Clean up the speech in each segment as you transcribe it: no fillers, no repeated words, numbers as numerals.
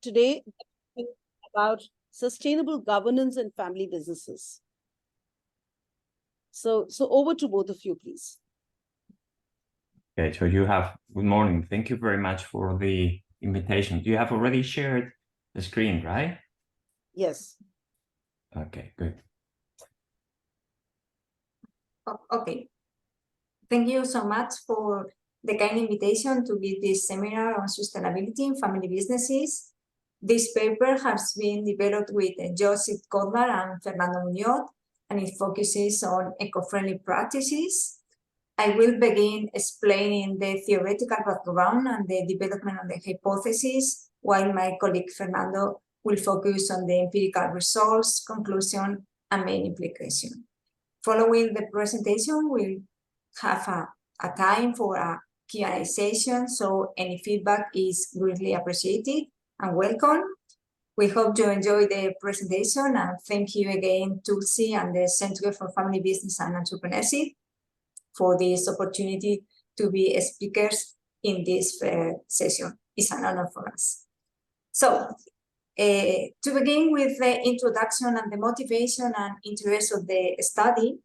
today about sustainable governance in family businesses. So over to both of you, please. Okay, so good morning. Thank you very much for the invitation. You have already shared the screen, right? Yes. Okay, good. Okay. Thank you so much for the kind invitation to give this seminar on sustainability in family businesses. This paper has been developed with Joseph Kotler and Fernando Muñoz, and it focuses on eco-friendly practices. I will begin explaining the theoretical background and the development of the hypothesis, while my colleague Fernando will focus on the empirical results, conclusion, and main implication. Following the presentation, we'll have a time for a Q&A session, so any feedback is greatly appreciated and welcome. We hope you enjoy the presentation, and thank you again, Tulsi and the Center for Family Business and Entrepreneurship for this opportunity to be speakers in this session. It's an honor for us. So, to begin with the introduction and the motivation and interest of the study,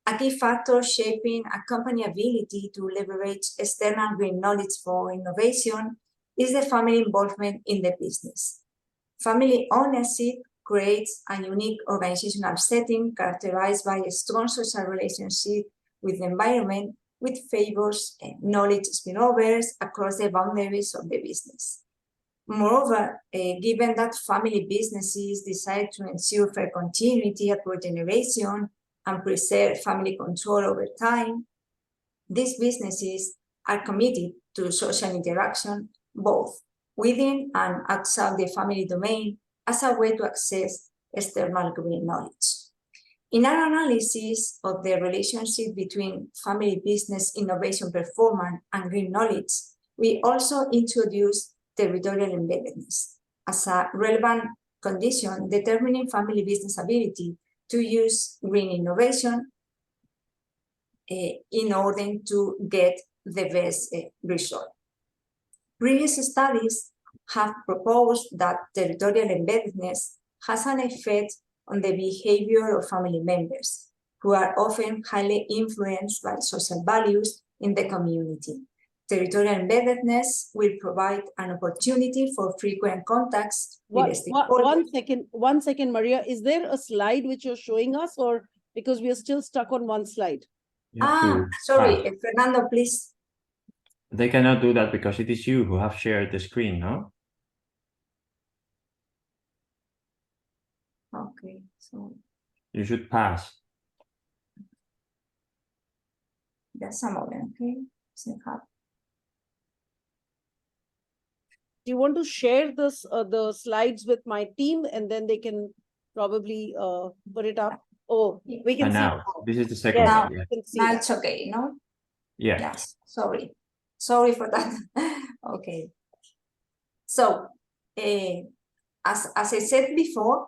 a key factor shaping a company's ability to leverage external green knowledge for innovation is the family involvement in the business. Family ownership creates a unique organizational setting characterized by a strong social relationship with the environment, which favors knowledge spillovers across the boundaries of the business. Moreover, given that family businesses decide to ensure fair continuity across generation and preserve family control over time, these businesses are committed to social interaction both within and outside the family domain as a way to access external green knowledge. In our analysis of the relationship between family business innovation performance and green knowledge, we also introduced territorial embeddedness as a relevant condition determining family business ability to use green innovation in order to get the best result. Previous studies have proposed that territorial embeddedness has an effect on the behavior of family members, who are often highly influenced by social values in the community. Territorial embeddedness will provide an opportunity for frequent contacts with stakeholders. One second, Maria. Is there a slide which you're showing us, or because we are still stuck on one slide? Sorry, Fernando, please. They cannot do that because it is you who have shared the screen, no? Okay, so you should pass. Just a moment, okay? Do you want to share this the slides with my team, and then they can probably put it up? Oh, we can see now. This is the second now, one. Yeah. Now it's okay, no? Yeah. Yes. Sorry for that. Okay. So, as I said before,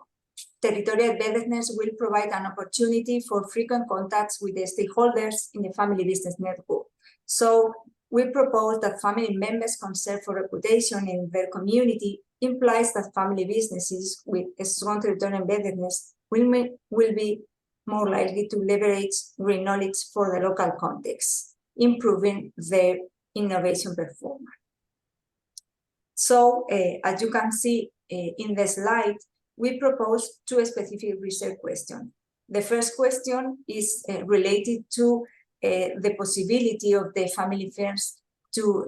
territorial embeddedness will provide an opportunity for frequent contacts with the stakeholders in the family business network. So we propose that family members' concern for reputation in their community implies that family businesses with a strong territorial embeddedness will be more likely to leverage green knowledge for the local context, improving their innovation performance. So, as you can see in the slide, we propose two specific research questions. The first question is related to the possibility of the family firms to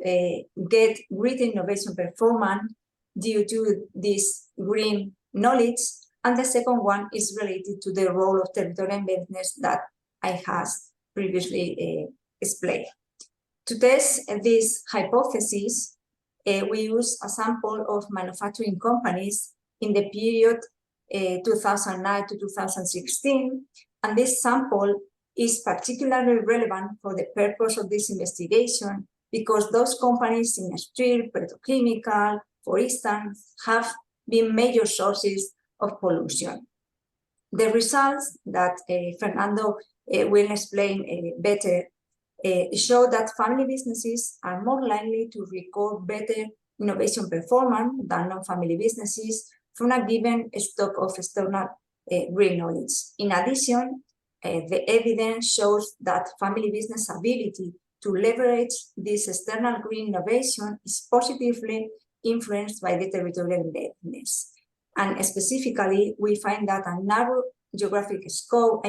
get great innovation performance due to this green knowledge. And the second one is related to the role of territorial embeddedness that I have previously explained. To test this hypothesis, we use a sample of manufacturing companies in the period 2009 to 2016, and this sample is particularly relevant for the purpose of this investigation because those companies in steel, petrochemical, for instance, have been major sources of pollution. The results that Fernando will explain better show that family businesses are more likely to record better innovation performance than non-family businesses from a given stock of external green knowledge. In addition, the evidence shows that family business ability to leverage this external green innovation is positively influenced by the territorial embeddedness. And specifically, we find that a narrow geographic scope,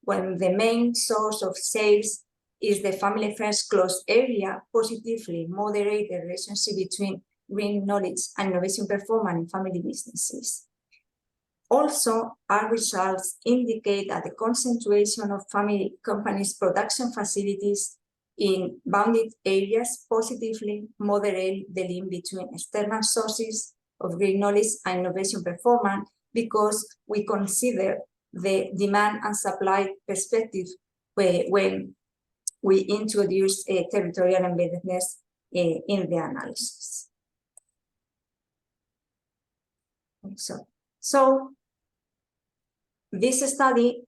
when the main source of sales is the family first closed area, positively moderate the relationship between green knowledge and innovation performance in family businesses. Also, our results indicate that the concentration of family companies' production facilities in bounded areas positively moderate the link between external sources of green knowledge and innovation performance, because we consider the demand and supply perspective when we introduce a territorial embeddedness in the analysis. So this study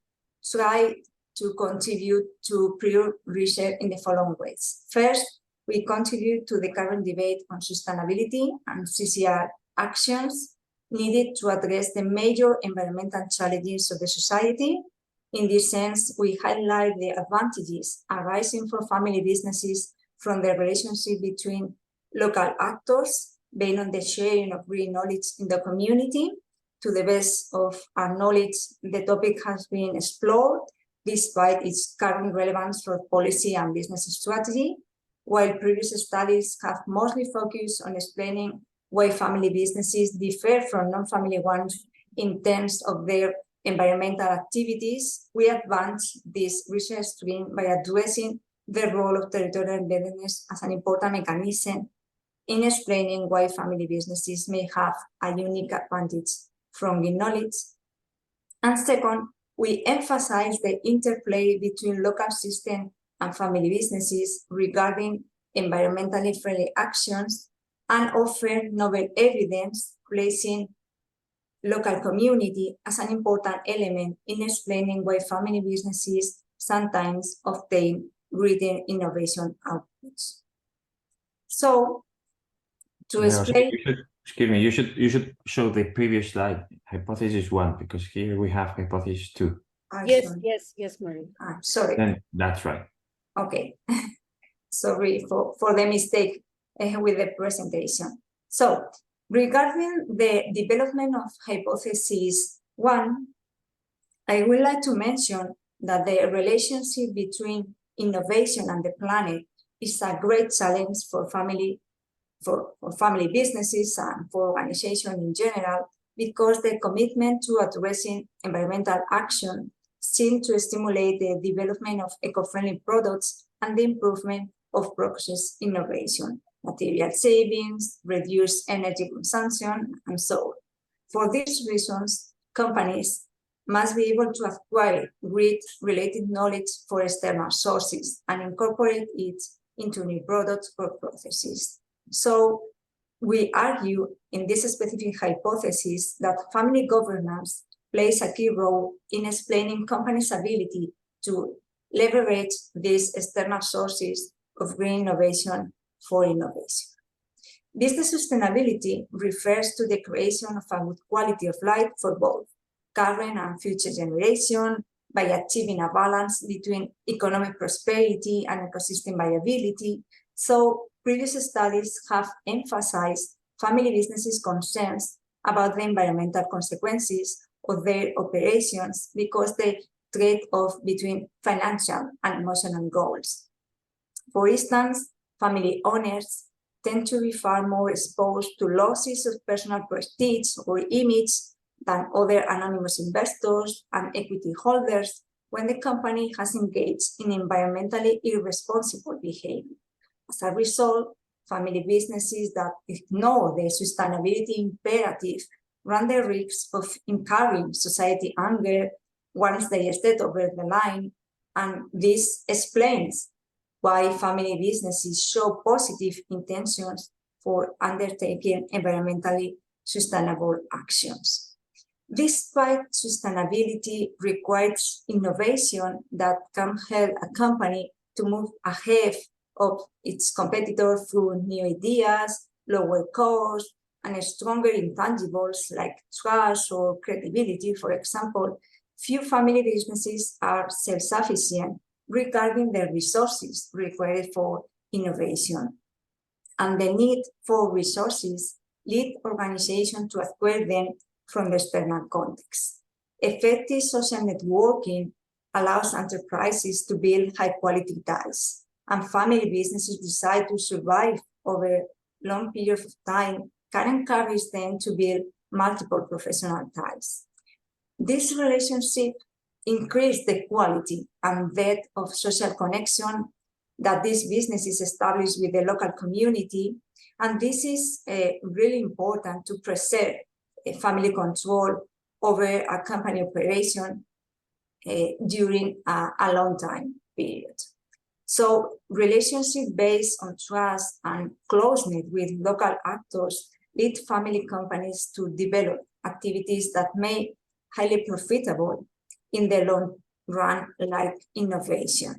tried to contribute to prior research in the following ways. First, we contribute to the current debate on sustainability and CCR actions needed to address the major environmental challenges of the society. In this sense, we highlight the advantages arising for family businesses from the relationship between local actors based on the sharing of green knowledge in the community. To the best of our knowledge, the topic has been explored despite its current relevance for policy and business strategy, while previous studies have mostly focused on explaining why family businesses differ from non-family ones in terms of their environmental activities. We advance this research stream by addressing the role of territorial embeddedness as an important mechanism in explaining why family businesses may have a unique advantage from green knowledge. And second, we emphasize the interplay between local system and family businesses regarding environmentally friendly actions, and offer novel evidence placing local community as an important element in explaining why family businesses sometimes obtain greater innovation outputs. So, to explain, excuse me, you should show the previous slide, hypothesis 1, because here we have hypothesis 2. Yes, Marie. Sorry. Then that's right. Okay. Sorry for the mistake with the presentation. So, regarding the development of hypothesis 1, I would like to mention that the relationship between innovation and the planet is a great challenge for family businesses and for organizations in general, because the commitment to addressing environmental action seems to stimulate the development of eco-friendly products and the improvement of process innovation, material savings, reduced energy consumption, and so on. For these reasons, companies must be able to acquire grid-related knowledge for external sources and incorporate it into new products or processes. So we argue in this specific hypothesis that family governance plays a key role in explaining companies' ability to leverage these external sources of green innovation for innovation. Business sustainability refers to the creation of a good quality of life for both current and future generation by achieving a balance between economic prosperity and ecosystem viability. So previous studies have emphasized family businesses' concerns about the environmental consequences of their operations because they trade-off between financial and emotional goals. For instance, family owners tend to be far more exposed to losses of personal prestige or image than other anonymous investors and equity holders when the company has engaged in environmentally irresponsible behavior. As a result, family businesses that ignore the sustainability imperative run the risk of incurring society anger once they step over the line, and this explains why family businesses show positive intentions for undertaking environmentally sustainable actions. Despite sustainability requires innovation that can help a company to move ahead of its competitor through new ideas, lower costs, and stronger intangibles like trust or credibility. For example, few family businesses are self-sufficient regarding the resources required for innovation. And the need for resources lead organizations to acquire them from the external context. Effective social networking allows enterprises to build high-quality ties, and family businesses decide to survive over long periods of time can encourage them to build multiple professional ties. This relationship increase the quality and depth of social connection that these businesses establish with the local community. And this is really important to preserve family control over a company operation during a long time period. So relationship based on trust and closeness with local actors lead family companies to develop activities that may highly profitable in the long run, like innovation.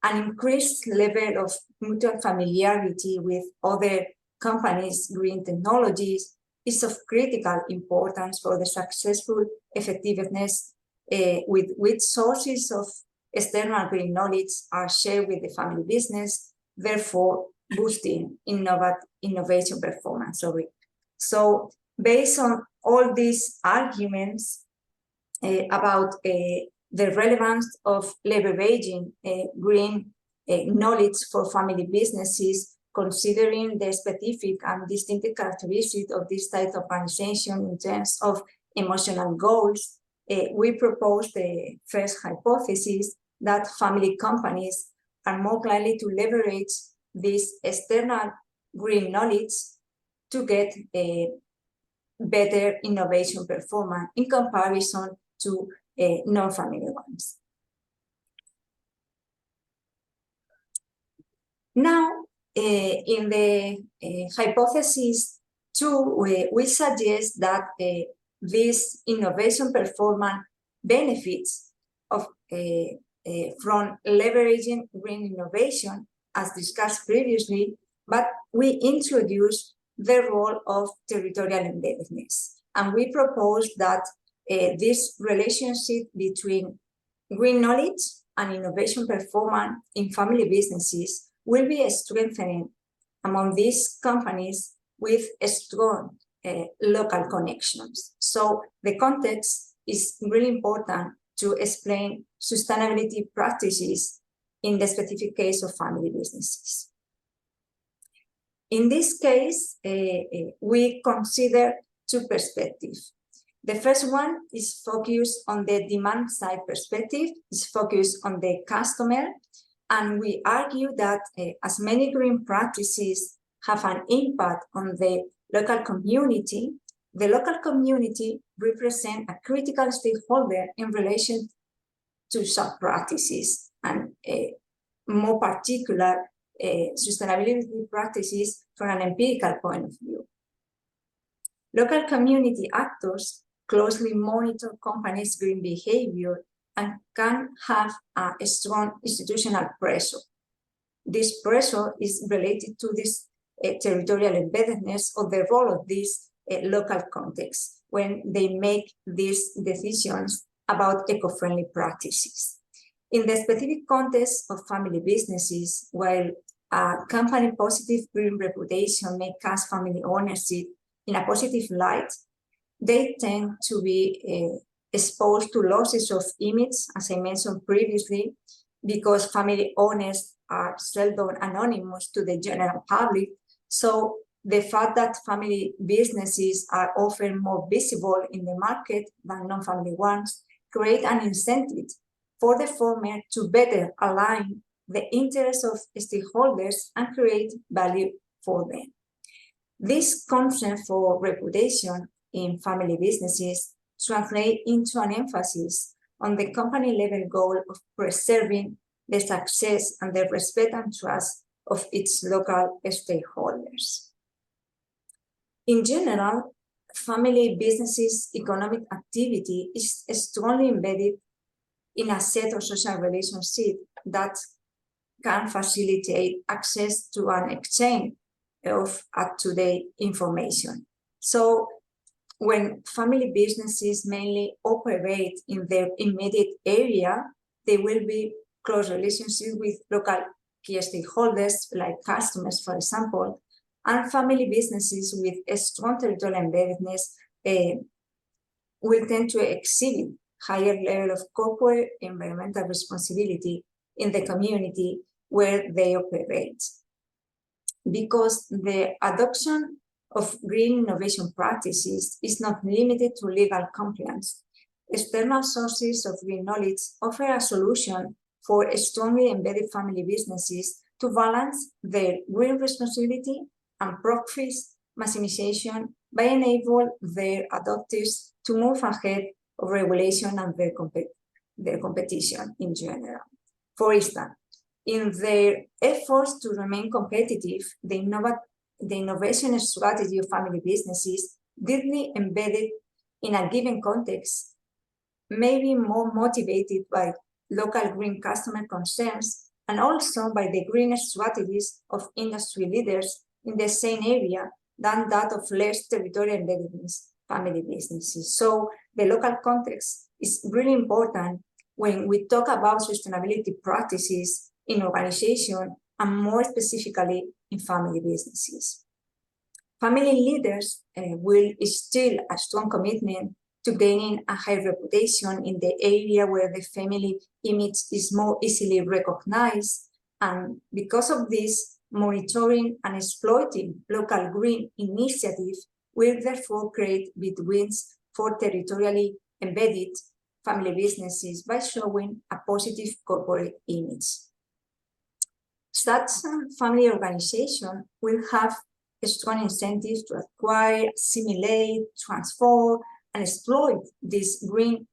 An increased level of mutual familiarity with other companies' green technologies is of critical importance for the successful effectiveness with which sources of external green knowledge are shared with the family business, therefore boosting innovation performance. So based on all these arguments about the relevance of leveraging green knowledge for family businesses, considering the specific and distinctive characteristics of this type of organization in terms of emotional goals, we propose the first hypothesis that family companies are more likely to leverage this external green knowledge to get a better innovation performance in comparison to non-family ones. Now, in the hypothesis 2, we suggest that this innovation performance benefits of from leveraging green innovation, as discussed previously, but we introduce the role of territorial embeddedness. And we propose that this relationship between green knowledge and innovation performance in family businesses will be strengthened among these companies with strong local connections. So the context is really important to explain sustainability practices in the specific case of family businesses. In this case, we consider two perspectives. The first one is focused on the demand side perspective, is focused on the customer, and we argue that as many green practices have an impact on the local community, the local community represents a critical stakeholder in relation to such practices, and more particular sustainability practices from an empirical point of view. Local community actors closely monitor companies' green behavior and can have a strong institutional pressure. This pressure is related to this territorial embeddedness of the role of this local context when they make these decisions about eco-friendly practices. In the specific context of family businesses, while a company positive green reputation may cast family ownership in a positive light, they tend to be exposed to losses of image, as I mentioned previously, because family owners are seldom anonymous to the general public. So the fact that family businesses are often more visible in the market than non-family ones create an incentive for the former to better align the interests of stakeholders and create value for them. This concern for reputation in family businesses translate into an emphasis on the company level goal of preserving the success and the respect and trust of its local stakeholders. In general, family businesses' economic activity is strongly embedded in a set of social relationships that can facilitate access to an exchange of up-to-date information. So when family businesses mainly operate in their immediate area, they will be close relationships with local key stakeholders, like customers, for example, and family businesses with a strong territorial embeddedness will tend to exhibit higher level of corporate environmental responsibility in the community where they operate. Because the adoption of green innovation practices is not limited to legal compliance. External sources of green knowledge offer a solution for strongly embedded family businesses to balance their green responsibility and profit maximization by enabling their adopters to move ahead of regulation and their competition in general. For instance, in their efforts to remain competitive, the innovation strategy of family businesses deeply embedded in a given context may be more motivated by local green customer concerns and also by the green strategies of industry leaders in the same area than that of less territorial embeddedness family businesses. So the local context is really important when we talk about sustainability practices in organization and more specifically in family businesses. Family leaders will instill a strong commitment to gaining a high reputation in the area where the family image is more easily recognized. And because of this, monitoring and exploiting local green initiatives will therefore create win-wins for territorially embedded family businesses by showing a positive corporate image. Such family organization will have strong incentives to acquire, assimilate, transform, and exploit this green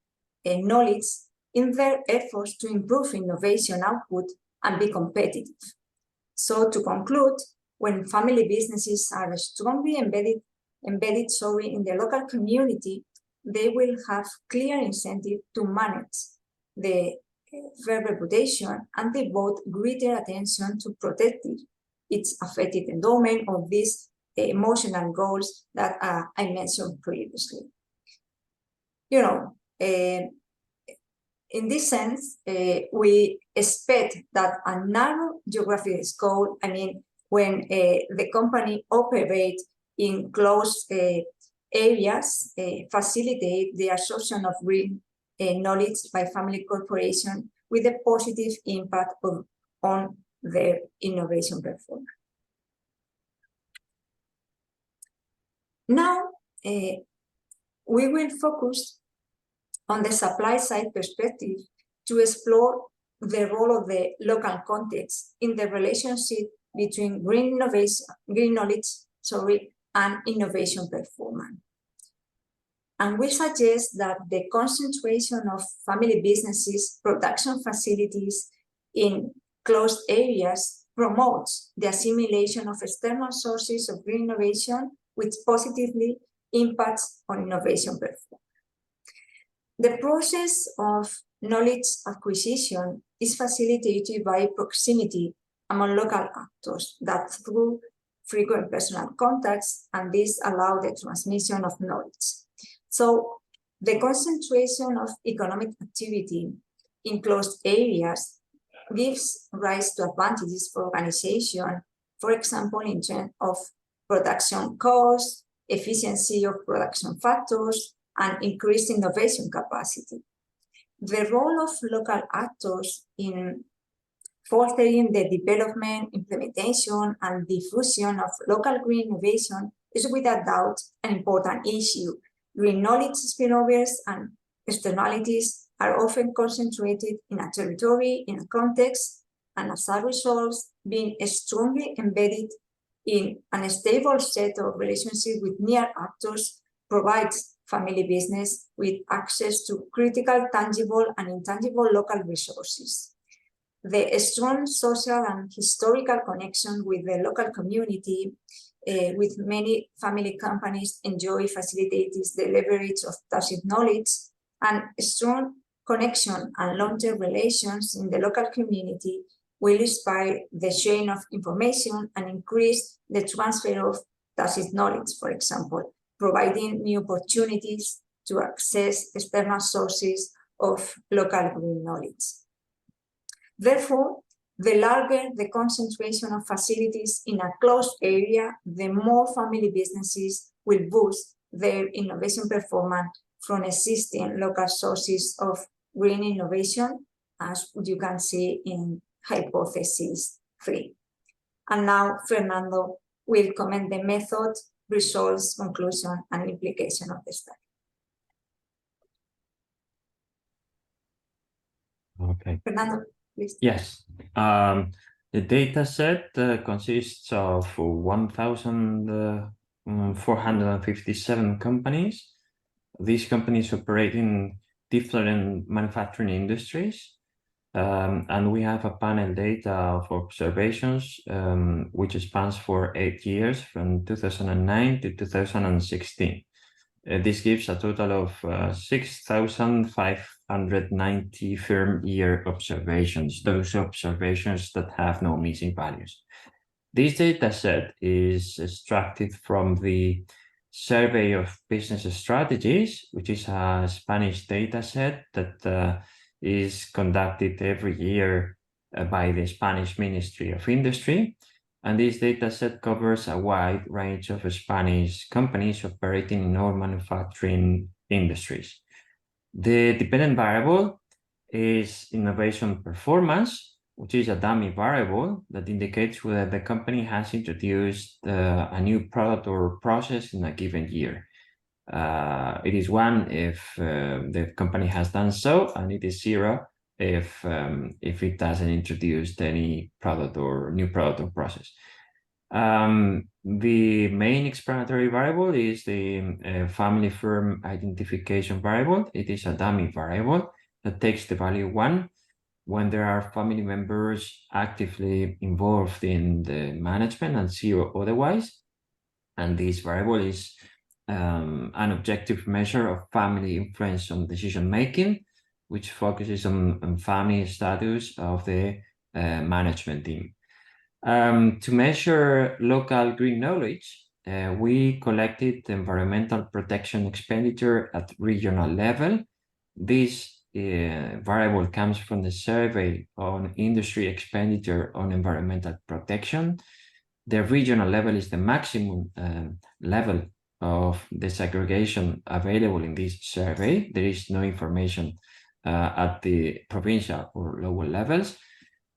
knowledge in their efforts to improve innovation output and be competitive. So to conclude, when family businesses are strongly embedded in the local community, they will have clear incentive to manage the fair reputation and devote greater attention to protecting its affected endowment of these emotional goals that I mentioned previously. You know, in this sense, we expect that a narrow geographic scope, I mean, when the company operates in closed areas, facilitate the absorption of green knowledge by family corporation with a positive impact on their innovation performance. Now, we will focus on the supply side perspective to explore the role of the local context in the relationship between green knowledge, and innovation performance. And we suggest that the concentration of family businesses' production facilities in closed areas promotes the assimilation of external sources of green innovation, which positively impacts on innovation performance. The process of knowledge acquisition is facilitated by proximity among local actors that through frequent personal contacts, and this allows the transmission of knowledge. So the concentration of economic activity in closed areas gives rise to advantages for organization, for example, in terms of production costs, efficiency of production factors, and increased innovation capacity. The role of local actors in fostering the development, implementation, and diffusion of local green innovation is without doubt an important issue. Green knowledge spillovers and externalities are often concentrated in a territory, in a context, and as a result, being strongly embedded in a stable set of relationships with near actors provides family business with access to critical, tangible, and intangible local resources. The strong social and historical connection with the local community with many family companies enjoy facilitates the leverage of tacit knowledge, and strong connection and long-term relations in the local community will inspire the sharing of information and increase the transfer of tacit knowledge, for example, providing new opportunities to access external sources of local green knowledge. Therefore, the larger the concentration of facilities in a closed area, the more family businesses will boost their innovation performance from existing local sources of green innovation, as you can see in hypothesis 3. And now Fernando will comment the method, results, conclusion, and implication of the study. Okay. Fernando, please. Yes. The data set consists of 1,457 companies. These companies operate in different manufacturing industries. And we have a panel data of observations, which spans for 8 years from 2009 to 2016. This gives a total of 6,590 firm year observations, those observations that have no missing values. This data set is extracted from the Survey of Business Strategies, which is a Spanish data set that is conducted every year by the Spanish Ministry of Industry. And this data set covers a wide range of Spanish companies operating in all manufacturing industries. The dependent variable is innovation performance, which is a dummy variable that indicates whether the company has introduced a new product or process in a given year. It is 1 if the company has done so, and it is 0 if it doesn't introduce any product or new product or process. The main explanatory variable is the family firm identification variable. It is a dummy variable that takes the value 1 when there are family members actively involved in the management and 0 otherwise. And this variable is an objective measure of family influence on decision making, which focuses on family status of the management team. To measure local green knowledge, we collected environmental protection expenditure at regional level. This variable comes from the survey on industry expenditure on environmental protection. The regional level is the maximum level of disaggregation available in this survey. There is no information at the provincial or lower levels.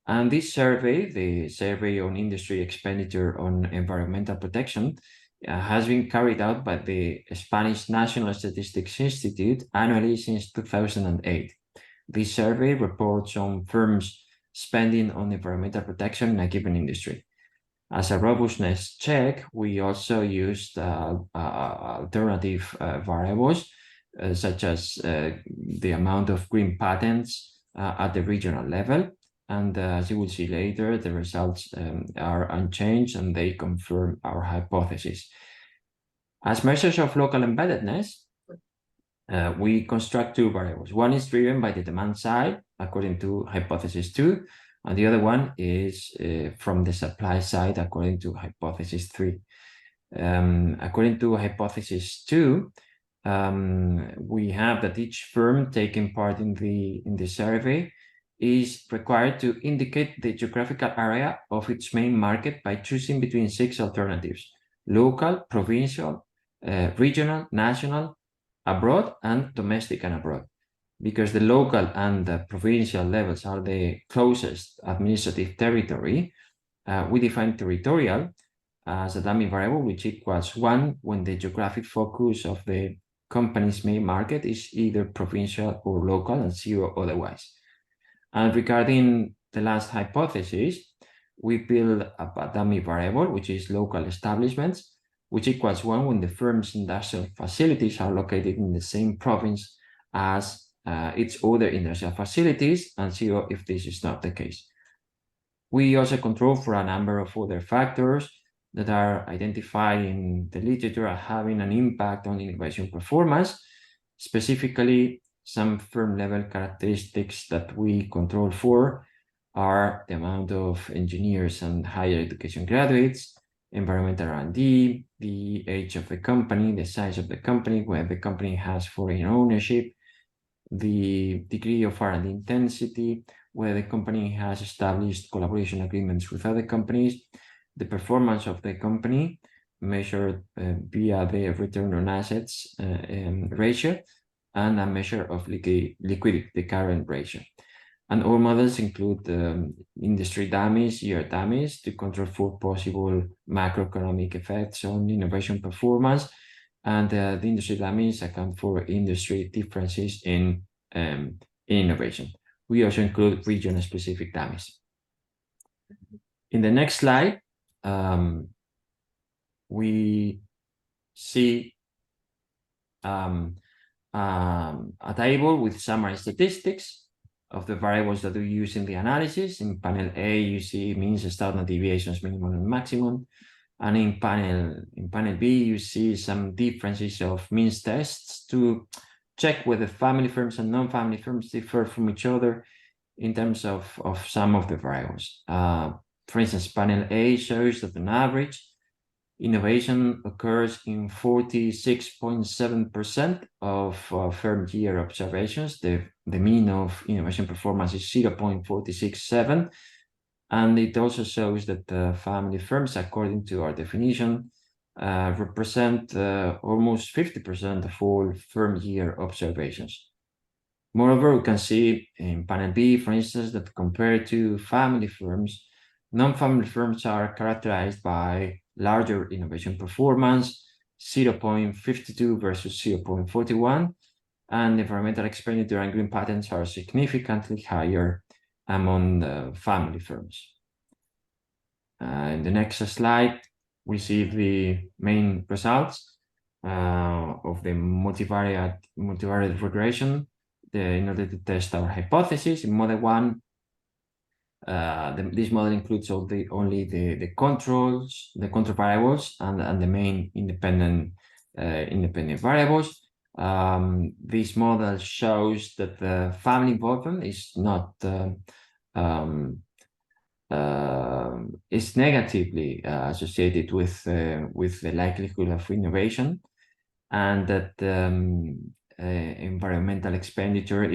And this survey, the survey on industry expenditure on environmental protection, has been carried out by the Spanish National Statistics Institute annually since 2008. This survey reports on firms spending on environmental protection in a given industry. As a robustness check, we also used alternative variables, such as the amount of green patents at the regional level. And as you will see later, the results are unchanged and they confirm our hypothesis. As measures of local embeddedness, we construct 2 variables. One is driven by the demand side, according to hypothesis 2, and the other one is from the supply side, according to hypothesis 3. According to hypothesis 2, we have that each firm taking part in the survey is required to indicate the geographical area of its main market by choosing between 6 alternatives: local, provincial, regional, national, abroad, and domestic and abroad. Because the local and the provincial levels are the closest administrative territory, we define territorial as a dummy variable which equals 1 when the geographic focus of the company's main market is either provincial or local and 0 otherwise. And regarding the last hypothesis, we build a dummy variable, which is local establishments, which equals 1 when the firm's industrial facilities are located in the same province as its other industrial facilities, and 0 if this is not the case. We also control for a number of other factors that are identified in the literature as having an impact on innovation performance, specifically some firm level characteristics that we control for are the amount of engineers and higher education graduates, environmental R&D, the age of the company, the size of the company, whether the company has foreign ownership, the degree of R&D intensity, whether the company has established collaboration agreements with other companies, the performance of the company measured via the return on assets ratio, and a measure of liquidity, the current ratio. And all models include industry dummies, year dummies, to control for possible macroeconomic effects on innovation performance. And the industry dummies account for industry differences in innovation. We also include region-specific dummies. In the next slide, we see a table with summary statistics of the variables that we use in the analysis. In panel A, you see means, standard deviations, minimum and maximum. And in panel B, you see some differences of means tests to check whether family firms and non-family firms differ from each other in terms of some of the variables. For instance, panel A shows that on average, innovation occurs in 46.7% of firm year observations. The mean of innovation performance is 0.467. And it also shows that family firms, according to our definition, represent almost 50% of all firm year observations. Moreover, we can see in panel B, for instance, that compared to family firms, non-family firms are characterized by larger innovation performance, 0.52 versus 0.41, and environmental expenditure and green patents are significantly higher among the family firms. In the next slide, we see the main results of the multivariate regression in order to test our hypothesis. In model 1, this model includes only the control variables and the main independent variables. This model shows that the family involvement is not is negatively associated with the likelihood of innovation, and that environmental expenditure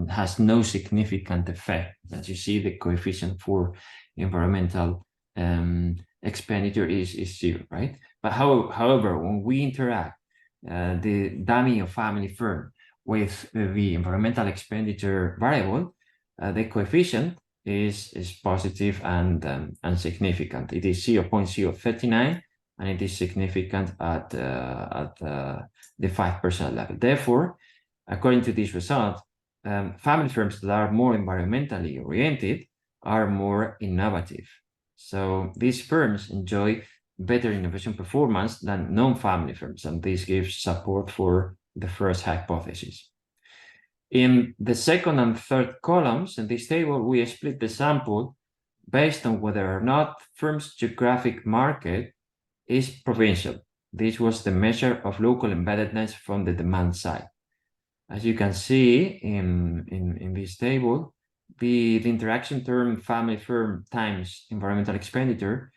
has no significant effect. As you see, the coefficient for environmental expenditure is 0, right? But however, when we interact the dummy of family firm with the environmental expenditure variable, the coefficient is positive and significant. It is 0.039, and it is significant at the 5% level. Therefore, according to this result, family firms that are more environmentally oriented are more innovative. So these firms enjoy better innovation performance than non-family firms, and this gives support for the first hypothesis. In the second and third columns in this table, we split the sample based on whether or not firm's geographic market is provincial. This was the measure of local embeddedness from the demand side. As you can see in this table, the interaction term family firm times environmental expenditure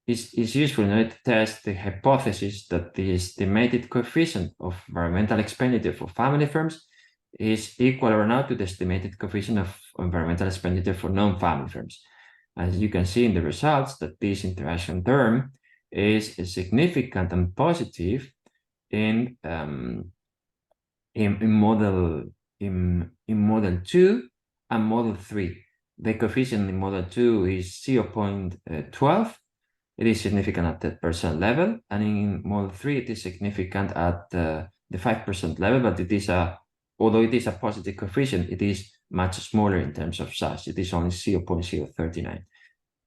is useful in order to test the hypothesis that the estimated coefficient of environmental expenditure for family firms is equal or not to the estimated coefficient of environmental expenditure for non-family firms. As you can see in the results, that this interaction term is significant and positive in model 2 and model 3. The coefficient in model 2 is 0.12. It is significant at the 10% level, and in model 3 it is significant at the 5% level, but it is although it is a positive coefficient, it is much smaller in terms of size. It is only 0.039.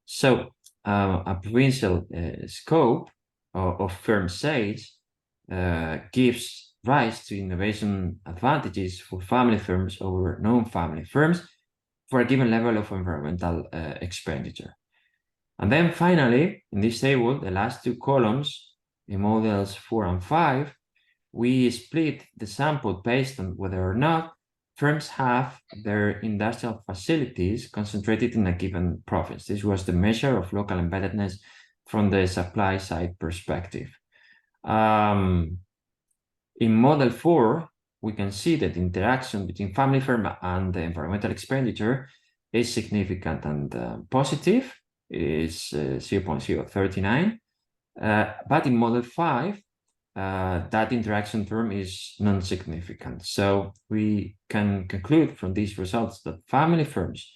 So a provincial scope of firm sales gives rise to innovation advantages for family firms over non-family firms for a given level of environmental expenditure. And then finally, in this table, the last two columns, in models 4 and 5, we split the sample based on whether or not firms have their industrial facilities concentrated in a given province. This was the measure of local embeddedness from the supply side perspective. In model 4, we can see that the interaction between family firm and the environmental expenditure is significant and positive. It is 0.039. But in model 5, that interaction term is non-significant. So we can conclude from these results that family firms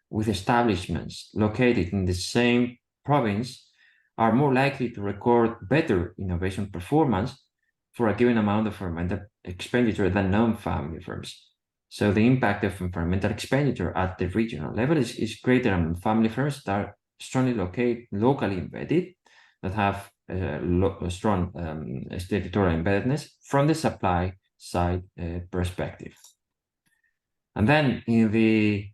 with establishments located in the same province are more likely to record better innovation performance for a given amount of environmental expenditure than non-family firms. So the impact of environmental expenditure at the regional level is greater among family firms that are strongly locally embedded, that have a strong territorial embeddedness from the supply side perspective. And then we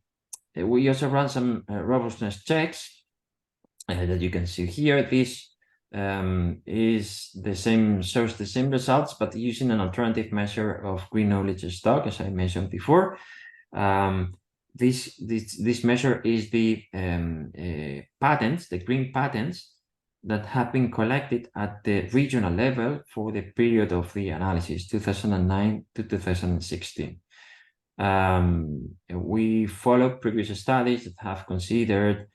also run some robustness checks that you can see here. This is the same, shows the same results, but using an alternative measure of green knowledge stock, as I mentioned before. This measure is the patents, the green patents that have been collected at the regional level for the period of the analysis, 2009 to 2016. We follow previous studies that have considered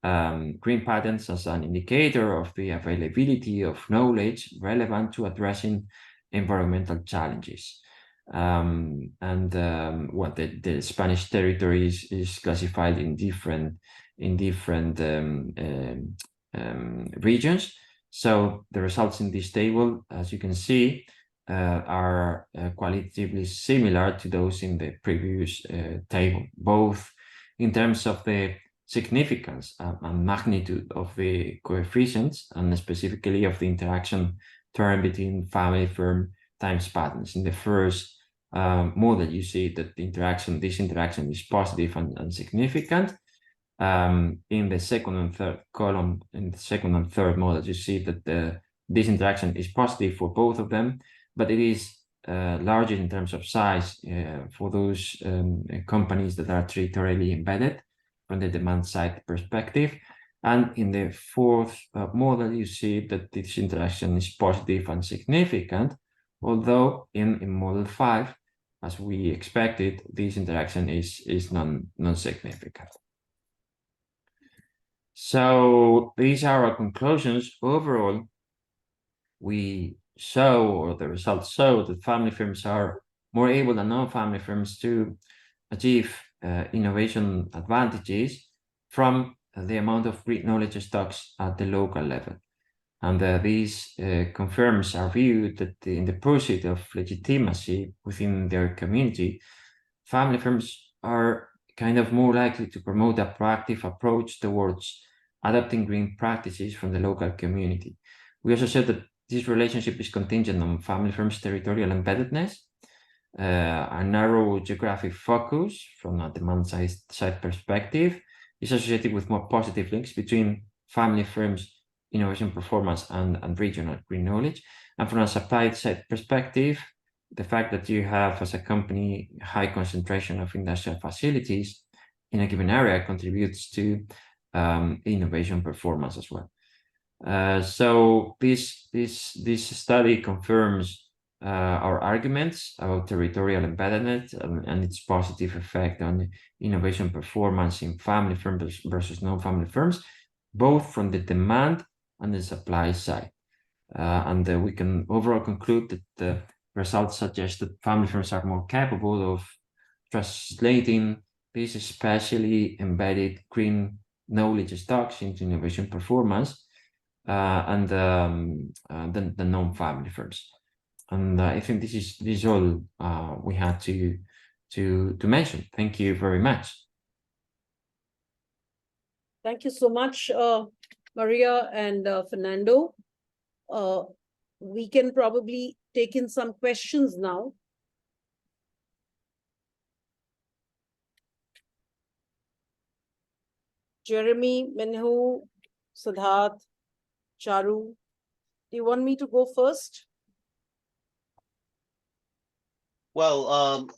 green patents as an indicator of the availability of knowledge relevant to addressing environmental challenges. What the Spanish territory is classified in different regions. So the results in this table, as you can see, are qualitatively similar to those in the previous table, both in terms of the significance and magnitude of the coefficients, and specifically of the interaction term between family firm times patents. In the first model, you see that this interaction is positive and significant. In the second and third column, in the second and third model, you see that this interaction is positive for both of them, but it is larger in terms of size for those companies that are territorially embedded from the demand side perspective. And in the fourth model, you see that this interaction is positive and significant, although in model 5, as we expected, this interaction is non-significant. So these are our conclusions. Overall, we show, or the results show, that family firms are more able than non-family firms to achieve innovation advantages from the amount of green knowledge stocks at the local level. And this confirms our view that in the pursuit of legitimacy within their community, family firms are kind of more likely to promote a proactive approach towards adopting green practices from the local community. We also said that this relationship is contingent on family firms' territorial embeddedness, a narrow geographic focus from a demand side perspective is associated with more positive links between family firms' innovation performance and regional green knowledge. And from a supply side perspective, the fact that you have, as a company, high concentration of industrial facilities in a given area contributes to innovation performance as well. So this study confirms our arguments about territorial embeddedness and its positive effect on innovation performance in family firms versus non-family firms, both from the demand and the supply side. And we can overall conclude that the results suggest that family firms are more capable of translating these especially embedded green knowledge stocks into innovation performance than the non-family firms. And I think this is all we had to mention. Thank you very much. Thank you so much, Maria and Fernando. We can probably take in some questions now. Jeremy, Minhu, Siddharth, Charu, do you want me to go first? Well,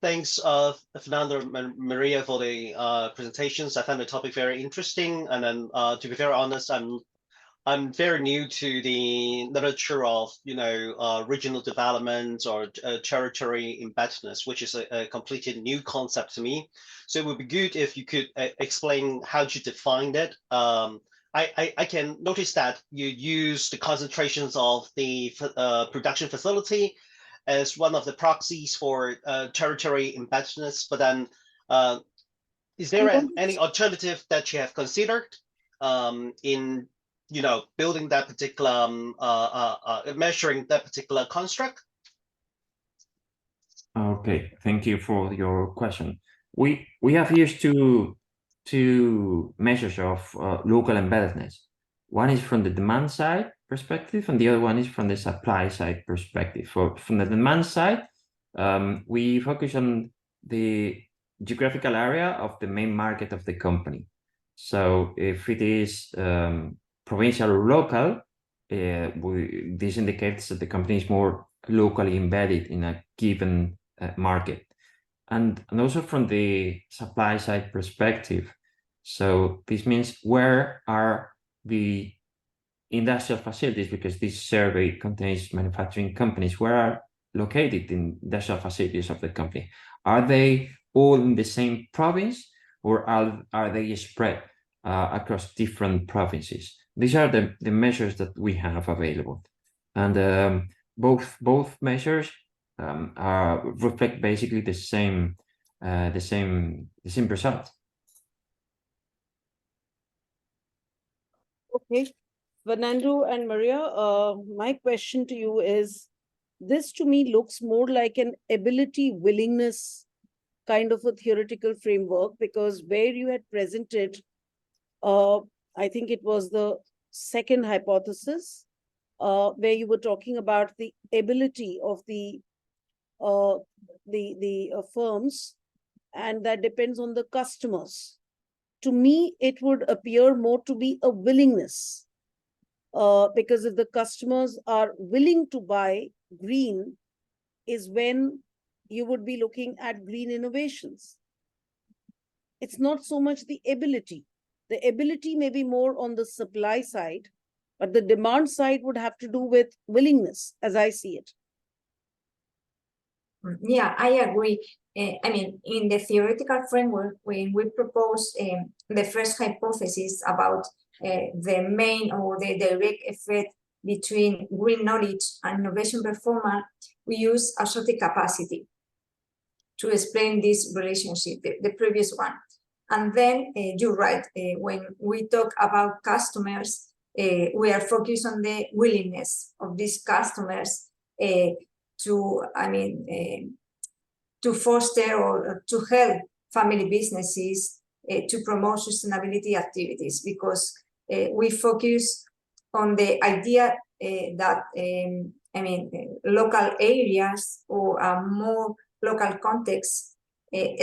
Thanks, Fernando and Maria, for the presentations. I found the topic very interesting. And then, to be very honest, I'm very new to the literature of, regional development or territory embeddedness, which is a completely new concept to me. So it would be good if you could explain how you define it. I can notice that you use the concentrations of the production facility as one of the proxies for territory embeddedness, but then is there any alternative that you have considered in building that particular measuring that particular construct? Okay, thank you for your question. We have used two measures of local embeddedness. One is from the demand side perspective, and the other one is from the supply side perspective. From the demand side, we focus on the geographical area of the main market of the company. So if it is provincial or local, this indicates that the company is more locally embedded in a given market. And also from the supply side perspective. So this means where are the industrial facilities, because this survey contains manufacturing companies, where are located in industrial facilities of the company? Are they all in the same province, or are they spread across different provinces? These are the measures that we have available. And both measures reflect basically the same result. Okay, Fernando and Maria, my question to you is, this to me looks more like an ability willingness kind of a theoretical framework, because where you had presented, I think it was the second hypothesis, where you were talking about the ability of the firms, and that depends on the customers. To me, it would appear more to be a willingness, because if the customers are willing to buy green, is when you would be looking at green innovations. It's not so much the ability. The ability may be more on the supply side, but the demand side would have to do with willingness, as I see it. Yeah, I agree. I mean, in the theoretical framework, when we propose the first hypothesis about the main or the direct effect between green knowledge and innovation performance, we use assorted capacity to explain this relationship, the previous one. And then you're right, when we talk about customers, we are focused on the willingness of these customers to foster or to help family businesses to promote sustainability activities, because we focus on the idea that local areas or a more local context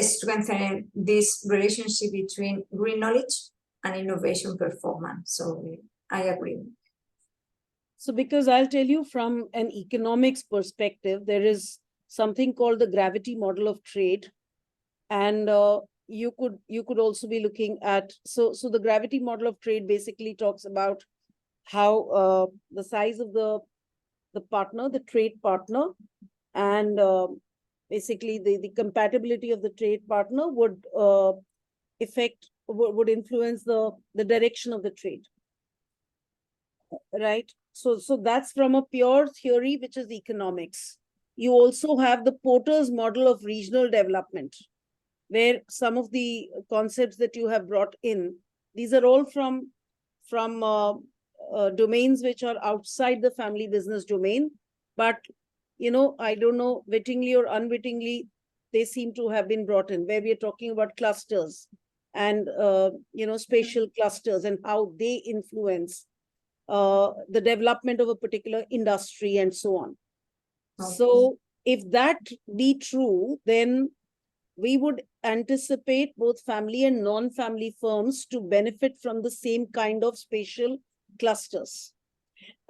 strengthen this relationship between green knowledge and innovation performance. So I agree. So because I'll tell you, from an economics perspective, there is something called the gravity model of trade. And you could also be looking at, so the gravity model of trade basically talks about how the size of the partner, the trade partner, and basically the compatibility of the trade partner would influence the direction of the trade. Right? So that's from a pure theory, which is economics. You also have the Porter's model of regional development, where some of the concepts that you have brought in, these are all from domains which are outside the family business domain. But, I don't know, wittingly or unwittingly, they seem to have been brought in, where we are talking about clusters and, spatial clusters and how they influence the development of a particular industry and so on. Okay. So if that be true, then we would anticipate both family and non-family firms to benefit from the same kind of spatial clusters.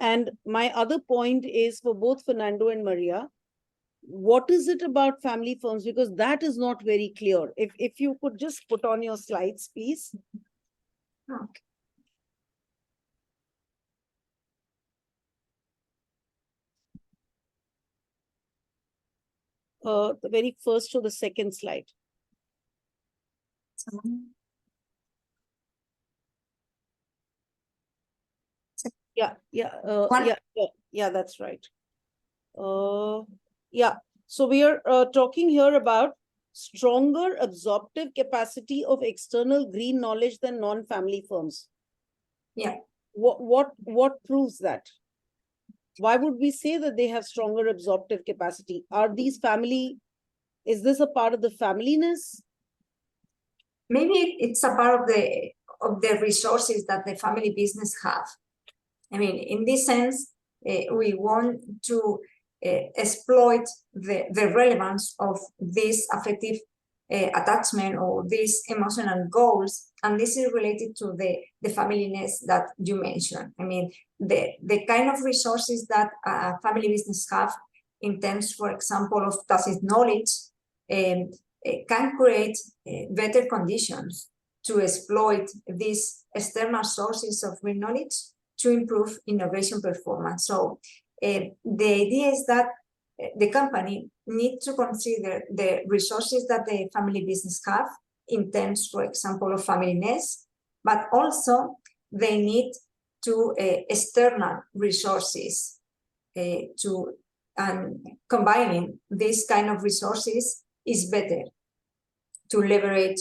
And my other point is for both Fernando and Maria, what is it about family firms? Because that is not very clear. If you could just put on your slides, please. Okay. The very first to the second slide. Yeah, that's right. Yeah, so we are talking here about stronger absorptive capacity of external green knowledge than non-family firms. Yeah. What proves that? Why would we say that they have stronger absorptive capacity? Are these family, is this a part of the familyness? Maybe it's a part of the resources that the family business have. I mean, in this sense, we want to exploit the relevance of this affective attachment or these emotional goals, and this is related to the familyness that you mentioned. I mean, the kind of resources that a family business have in terms, for example, of tacit knowledge, can create better conditions to exploit these external sources of green knowledge to improve innovation performance. So the idea is that the company needs to consider the resources that the family business have in terms, for example, of familyness, but also they need to external resources and combining these kind of resources is better to leverage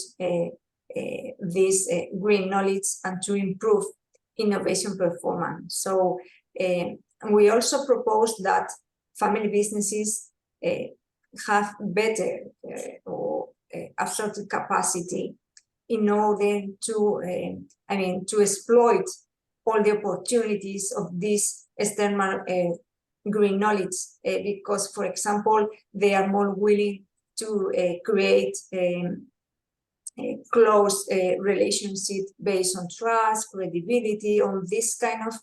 this green knowledge and to improve innovation performance. So we also propose that family businesses have better absorptive capacity in order to, to exploit all the opportunities of this external green knowledge, because, for example, they are more willing to create a close relationship based on trust, credibility, on this kind of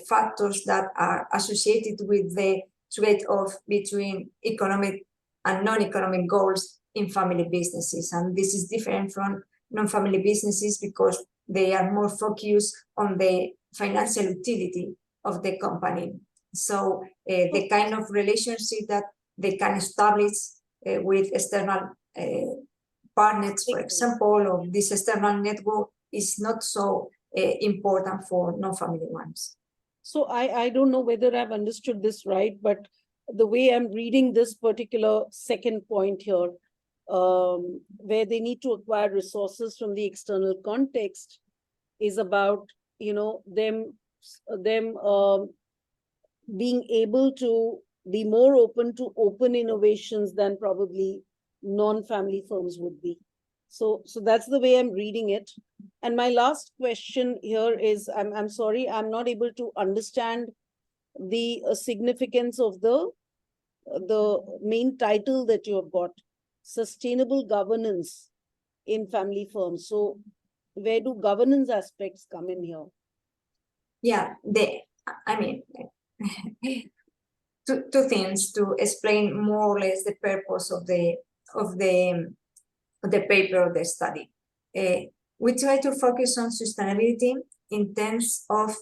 factors that are associated with the trade-off between economic and non-economic goals in family businesses. And this is different from non-family businesses because they are more focused on the financial utility of the company. So the kind of relationship that they can establish with external partners, for example, or this external network is not so important for non-family ones. So I don't know whether I've understood this right, but the way I'm reading this particular second point here, where they need to acquire resources from the external context, is about, them being able to be more open to open innovations than probably non-family firms would be. So that's the way I'm reading it. And my last question here is, I'm sorry, I'm not able to understand the significance of the main title that you have got, sustainable governance in family firms. So where do governance aspects come in here? Yeah, two things to explain more or less the purpose of the paper of the study. We try to focus on sustainability in terms of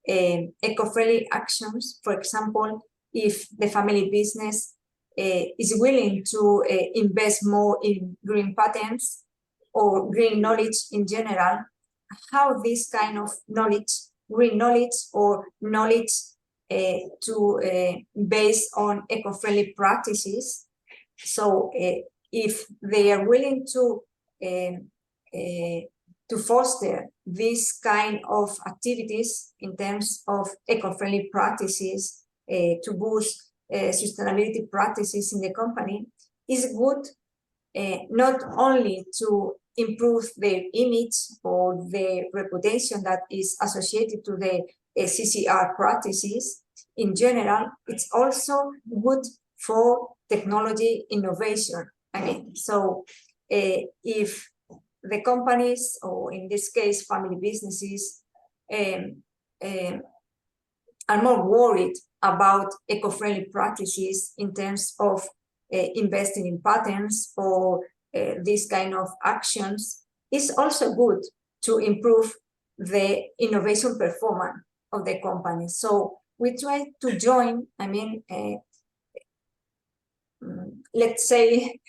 eco-friendly actions. For example, if the family business is willing to invest more in green patents or green knowledge in general, how this kind of knowledge, green knowledge or knowledge based on eco-friendly practices. So if they are willing to foster this kind of activities in terms of eco-friendly practices to boost sustainability practices in the company, is good not only to improve their image or the reputation that is associated to the CCR practices in general, it's also good for technology innovation. So if the companies, or in this case, family businesses, are more worried about eco-friendly practices in terms of investing in patents or these kind of actions is also good to improve the innovation performance of the company. So we try to join, let's say,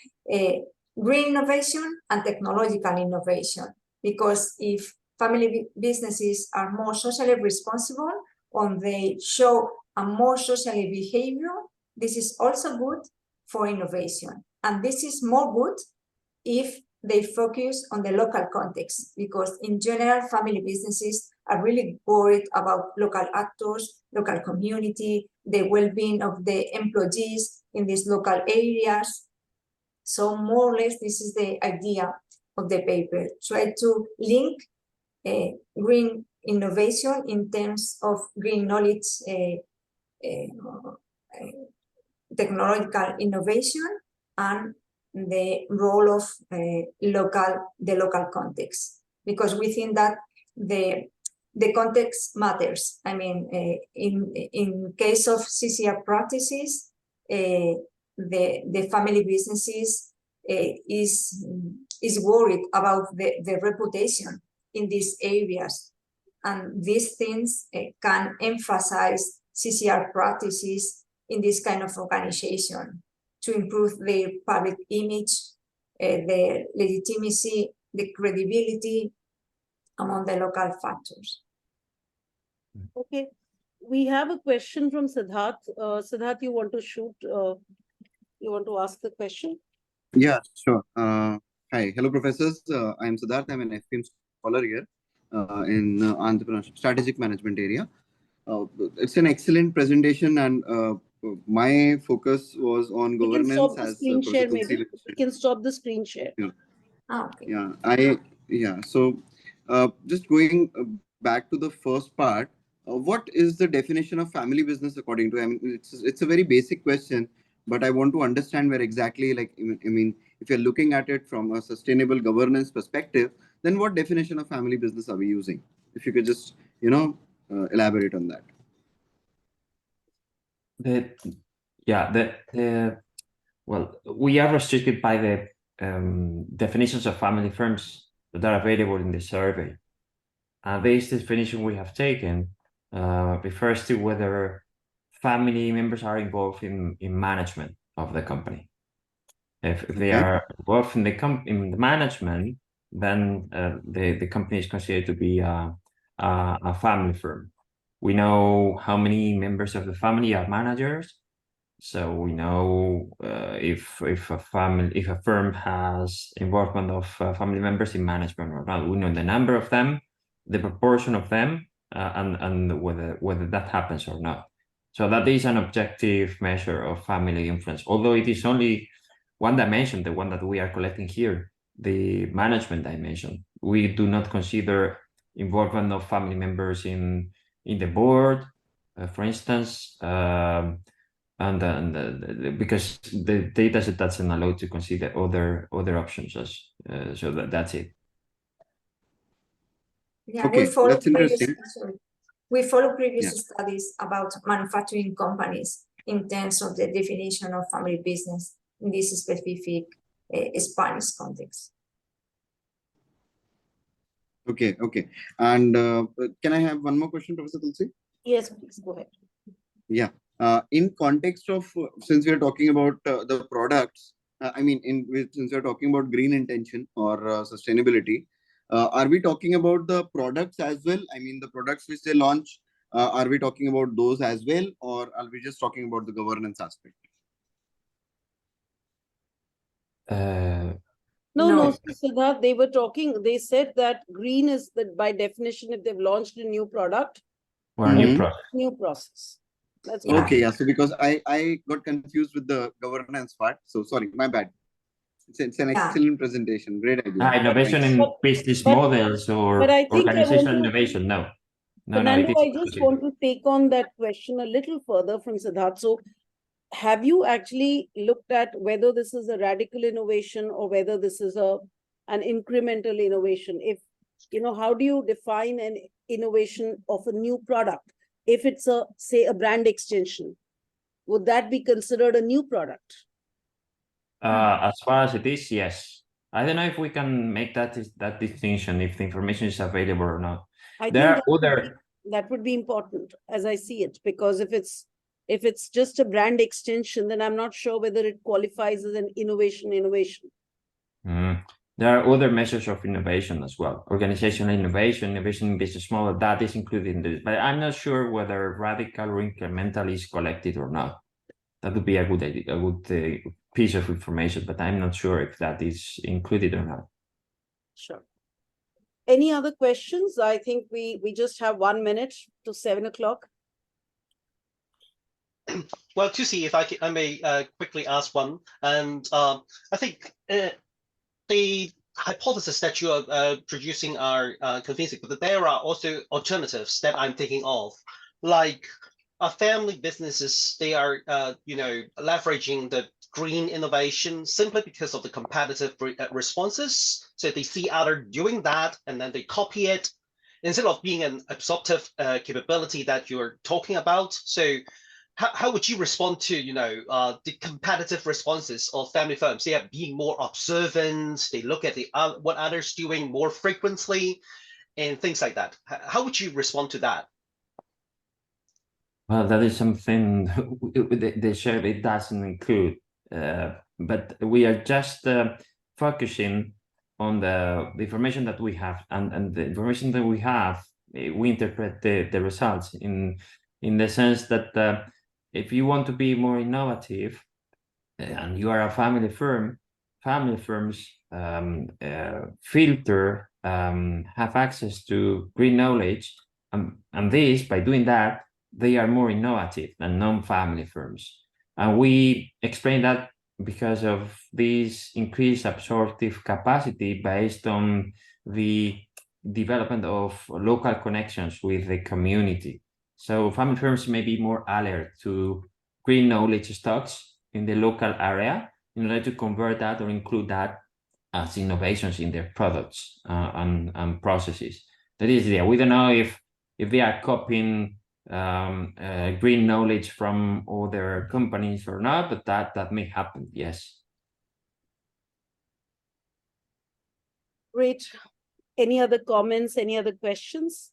green innovation and technological innovation, because if family businesses are more socially responsible and they show a more socially behavior, this is also good for innovation. And this is more good if they focus on the local context, because in general, family businesses are really worried about local actors, local community, the well-being of the employees in these local areas. So more or less, this is the idea of the paper. Try to link green innovation in terms of green knowledge, technological innovation, and the role of the local context, because we think that the context matters. I mean, in case of CCR practices, the family businesses is worried about the reputation in these areas, and these things can emphasize CCR practices in this kind of organization to improve their public image, the legitimacy, the credibility among the local factors. Okay, we have a question from Siddharth. Siddharth, you want to shoot? You want to ask the question? Yeah, sure. Hi, hello, professors. I'm Siddharth. I'm an FPM scholar here in entrepreneurship, strategic management area. It's an excellent presentation, and my focus was on governance. Stop the screen share, maybe. We can stop the screen share. Yeah. Okay. So just going back to the first part, what is the definition of family business according to? I mean, it's a very basic question, but I want to understand where exactly, like, I mean, if you're looking at it from a sustainable governance perspective, then what definition of family business are we using? If you could just, elaborate on that. Well, we are restricted by the definitions of family firms that are available in the survey. This definition we have taken refers to whether family members are involved in management of the company. If they are involved in the management, then the company is considered to be a family firm. We know how many members of the family are managers, so we know if a firm has involvement of family members in management or not. We know the number of them, the proportion of them, and whether that happens or not. So that is an objective measure of family influence, although it is only one dimension, the one that we are collecting here, the management dimension. We do not consider involvement of family members in the board, for instance, and because the data set doesn't allow to consider other options. So that's it. Yeah, okay, that's interesting. We follow previous studies about manufacturing companies in terms of the definition of family business in this specific Spanish context. Okay. And can I have one more question, Professor Tulsi? Yes, please go ahead. Yeah. In context of, since we are talking about the products, since we are talking about green intention or sustainability, are we talking about the products as well? I mean, the products which they launch, are we talking about those as well, or are we just talking about the governance aspect? No, Siddharth, they said that green is that by definition, if they've launched a new product or a new process. That's okay, yeah. So because I got confused with the governance part. So sorry, my bad. It's an excellent presentation. Great idea. Innovation in business models or organizational innovation. No. Fernando, I just want to take on that question a little further from Siddharth. So have you actually looked at whether this is a radical innovation or whether this is an incremental innovation? If, how do you define an innovation of a new product? If it's say a brand extension, would that be considered a new product? As far as it is, yes. I don't know if we can make that distinction, if the information is available or not. I There think are other. that would be important as I see it, because if it's just a brand extension, then I'm not sure whether it qualifies as an innovation. There are other measures of innovation as well. Organizational innovation in business model, that is included in this, but I'm not sure whether radical or incremental is collected or not. That would be a good idea, a good piece of information, but I'm not sure if that is included or not. Sure. Any other questions? I think we just have 1 minute to 7 o'clock. Well, to see if I may quickly ask one, and I think the hypotheses that you are producing are convincing, but there are also alternatives that I'm thinking of, like family businesses. They are leveraging the green innovation simply because of the competitive responses. So they see others doing that and then they copy it instead of being an absorptive capability that you're talking about. So how would you respond to the competitive responses of family firms? They are being more observant. They look at what others doing more frequently and things like that. How would you respond to that? Well, that is something the survey doesn't include, but we are just focusing on the information that we have, and the information that we have, we interpret the results in the sense that if you want to be more innovative and you are a family firm, family firms filter, have access to green knowledge, and this, by doing that, they are more innovative than non-family firms. And we explain that because of this increased absorptive capacity based on the development of local connections with the community. So family firms may be more alert to green knowledge stocks in the local area in order to convert that or include that as innovations in their products and processes. That is there. We don't know if they are copying green knowledge from other companies or not, but that may happen, yes. Great. Any other comments, any other questions?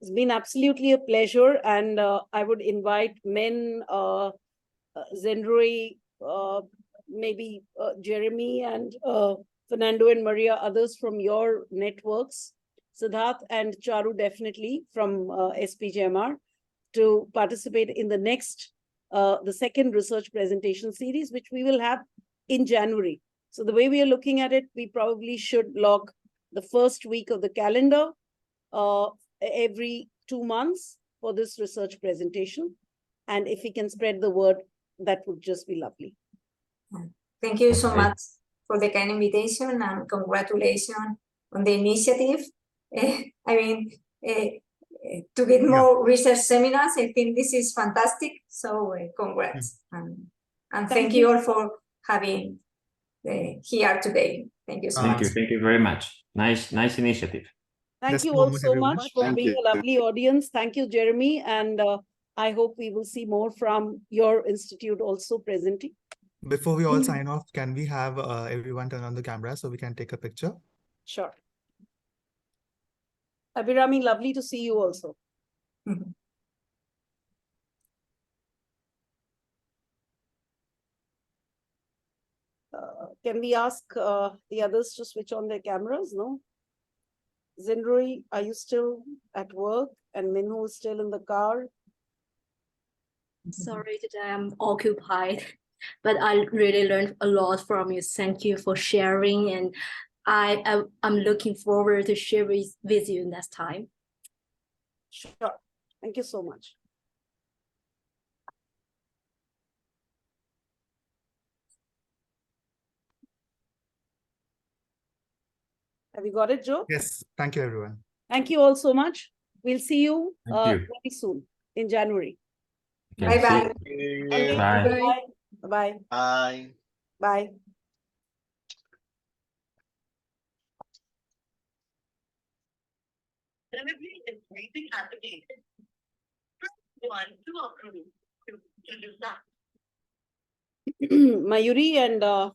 It's been absolutely a pleasure, and I would invite Min, Zenroy, maybe Jeremy and Fernando and Maria, others from your networks, Siddharth and Charu definitely from SPJIMR, to participate in the next, the second research presentation series, which we will have in January. So the way we are looking at it, we probably should log the first week of the calendar every 2 months for this research presentation. And if we can spread the word, that would just be lovely. Thank you so much for the kind invitation, and congratulations on the initiative. To get more research seminars, I think this is fantastic. So congrats. And thank you all for having here today. Thank you so much. Thank you very much. Nice initiative. Thank you all so much for being a lovely audience. Thank you, Jeremy. And I hope we will see more from your institute also presenting. Before we all sign off, can we have everyone turn on the camera so we can take a picture? Sure. Abhirami, lovely to see you also. Can we ask the others to switch on their cameras? No? Zenroy, are you still at work? And Minhu is still in the car? Sorry, today I'm occupied, but I really learned a lot from you. Thank you for sharing, and I'm looking forward to share with you next time. Sure. Thank you so much. Have you got it, Joe? Yes. Thank you, everyone. Thank you all so much. We'll see you very soon in January. Okay, bye-bye. Okay, Bye. Bye. Bye. Bye. Delivery is waiting at the gate. Press 1 to approve. To do that. Mayuri and